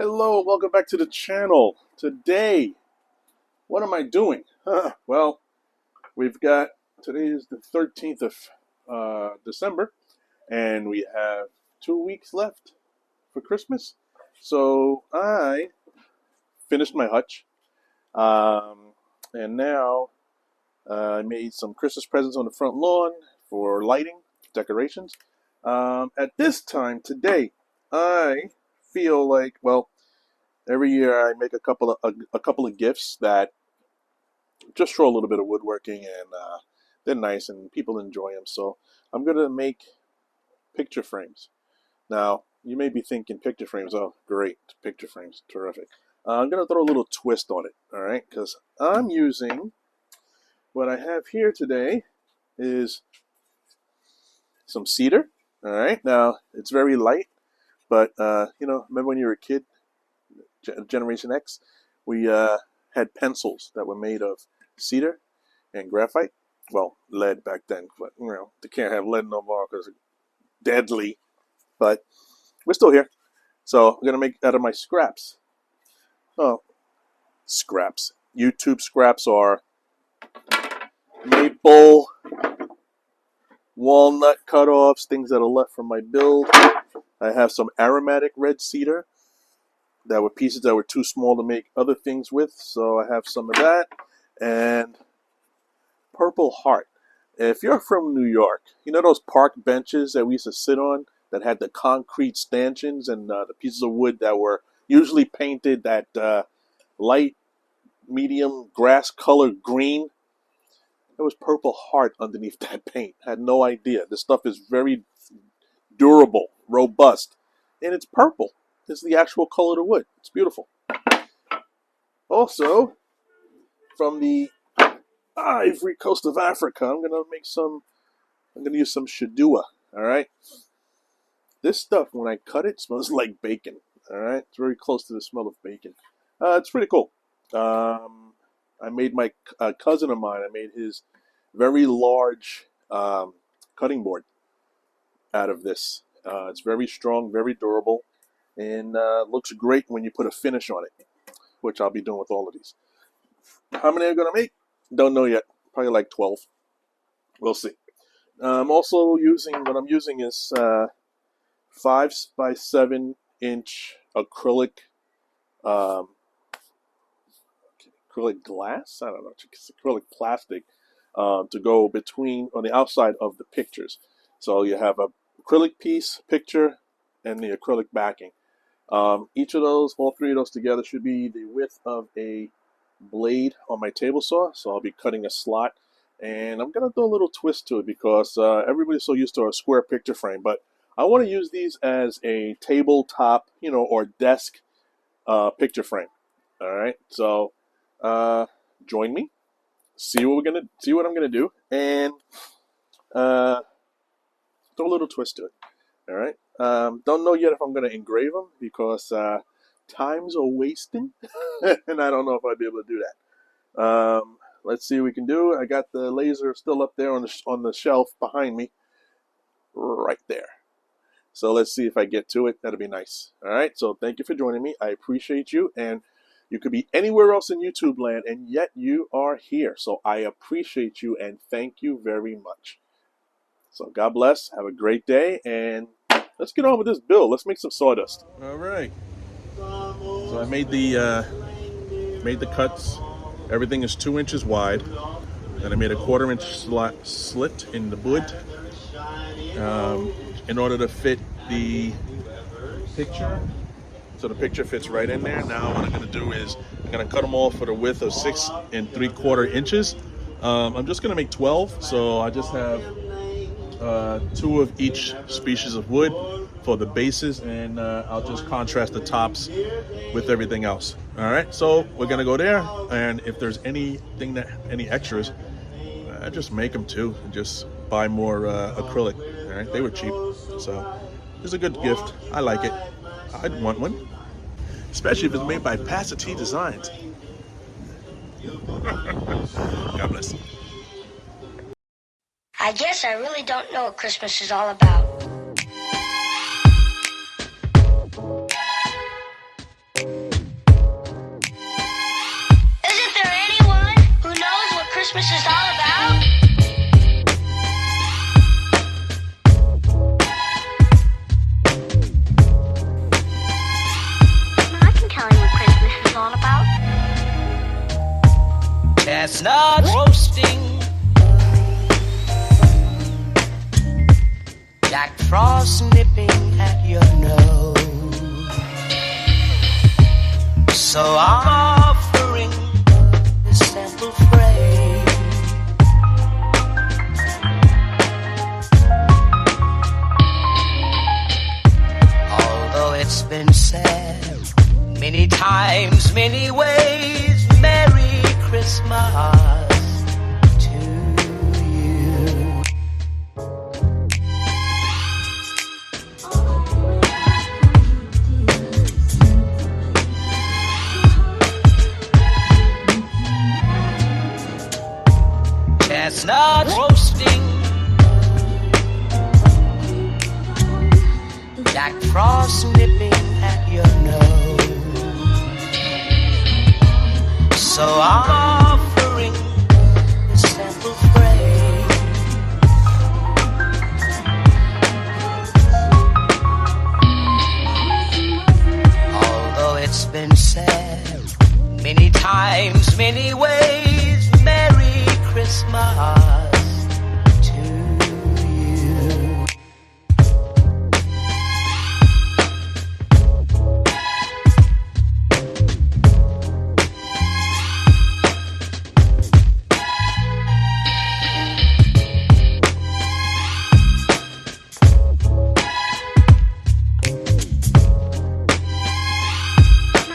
Hello, welcome back to the channel. Today, what am I doing? Well, today is the 13th of December, and we have 2 weeks left for Christmas. So I finished my hutch, and now I made some Christmas presents on the front lawn for lighting, decorations. At this time today, I feel like, well, every year I make a couple of gifts that just show a little bit of woodworking, and they're nice and people enjoy them. So I'm gonna make picture frames. Now you may be thinking picture frames, oh great, picture frames, terrific. I'm gonna throw a little twist on it, all right? Because I'm using what I have here today is some cedar. All right, now it's very light, but remember when you were a kid? Generation X, we had pencils that were made of cedar and graphite. Well, lead back then, but they can't have lead no more because it's deadly. But we're still here, so I'm gonna make out of my scraps. Oh, scraps. YouTube scraps are maple, walnut cut-offs, things that are left from my build. I have some aromatic red cedar that were pieces that were too small to make other things with, so I have some of that. And Purple Heart. If you're from New York, you know those park benches that we used to sit on that had the concrete stanchions and the pieces of wood that were usually painted that light, medium, grass colored green? There was Purple Heart underneath that paint. I had no idea. This stuff is very durable, robust, and it's purple. It's the actual color of the wood. It's beautiful. Also, from the Ivory Coast of Africa, I'm gonna use some shadua. All right. This stuff, when I cut it, smells like bacon. All right. It's very close to the smell of bacon. It's pretty cool. I made my cousin of mine. I made his very large cutting board out of this. It's very strong, very durable, and looks great when you put a finish on it, which I'll be doing with all of these. How many I'm going to make? Don't know yet. Probably like 12. We'll see. I'm also what I'm using is 5 by 7 inch acrylic glass. I don't know. It's acrylic plastic to go between on the outside of the pictures. So you have a acrylic piece, picture, and the acrylic backing. Each of those, all three of those together, should be the width of a blade on my table saw. So I'll be cutting a slot, and I'm gonna do a little twist to it because everybody's so used to a square picture frame, but I want to use these as a tabletop, or desk picture frame. All right, so join me, see what I'm gonna do, and throw a little twist to it. All right. Don't know yet if I'm going to engrave them because times are wasting, and I don't know if I'll be able to do that. Let's see what we can do. I got the laser still up there on the shelf behind me, right there. So let's see if I get to it. That'll be nice. All right. So thank you for joining me. I appreciate you, and you could be anywhere else in YouTube land, and yet you are here. So I appreciate you, and thank you very much. So God bless. Have a great day, and let's get on with this build. Let's make some sawdust. All right. So I made the cuts. Everything is 2 inches wide. And I made a 1/4 inch slit in the wood in order to fit the picture. So the picture fits right in there. Now what I'm going to do is I'm going to cut them off for the width of 6 3/4 inches. I'm just going to make 12. So I just have 2 of each species of wood for the bases, and I'll just contrast the tops with everything else. All right, so we're gonna go there, and if there's any extras, just make them too, and just buy more acrylic. All right, they were cheap, so it's a good gift. I like it. I'd want one, especially if it's made by Pastor T Designs. God bless. I guess I really don't know what Christmas is all about. Christmas is all about? I can tell you what Christmas is all about. Chestnuts roasting, Jack Frost nipping at your nose. So I'm offering this simple phrase. Although it's been said many times, many ways, Merry Christmas to you. Chestnuts roasting, Jack Frost nipping at your nose. So I'm offering a simple phrase. Although it's been said many times, many ways, Merry Christmas to you.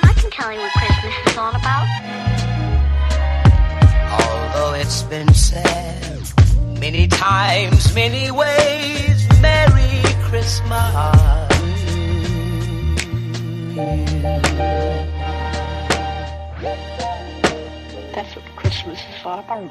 I can tell you what Christmas is all about. Although it's been said many times, many ways, Merry Christmas. That's what Christmas is all about.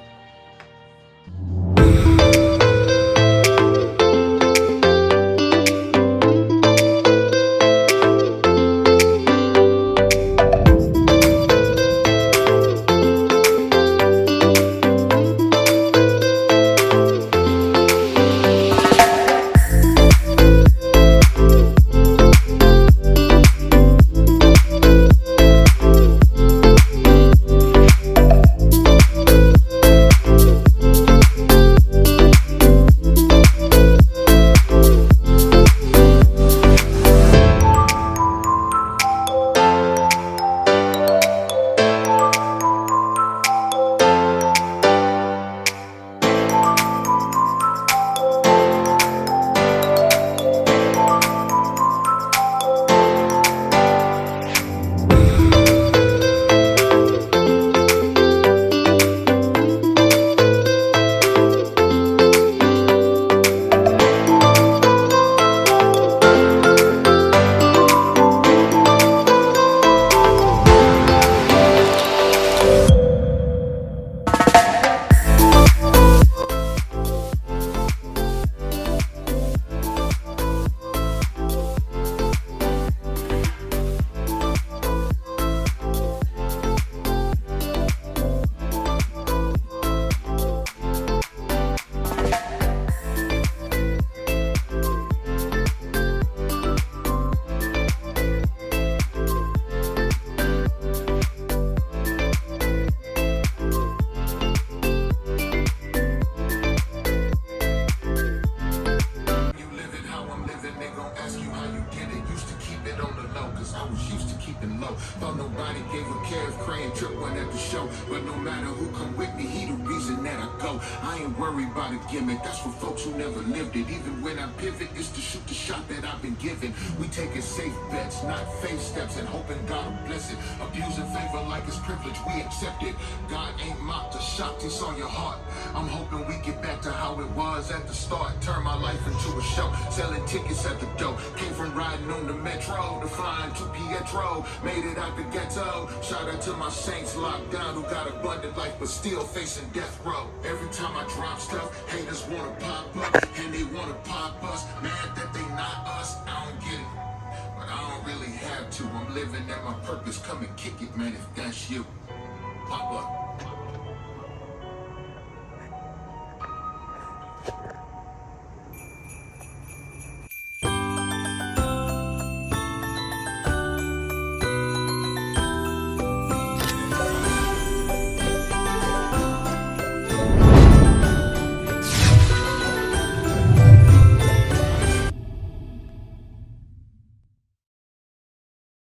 Thought nobody gave a care if Crane took one at the show. But no matter who come with me, he the reason that I go. I ain't worried about a gimmick, that's for folks who never lived it. Even when I pivot, it's to shoot the shot that I've been given. We taking safe bets, not faith steps, and hoping God will bless it. Abusing favor like it's privilege, we accept it. God ain't mocked or shocked, he's on your heart. I'm hoping we get back to how it was at the start. Turn my life into a show, selling tickets at the door. Came from riding on the metro to flying to Pietro. Made it out the ghetto. Shout out to my saints locked down who got abundant life but still facing death row. Every time I drop stuff, haters wanna pop up and they wanna pop us. Mad that they not us, I don't get it, but I don't really have to. I'm living at my purpose. Come and kick it, man, if that's you. Pop up.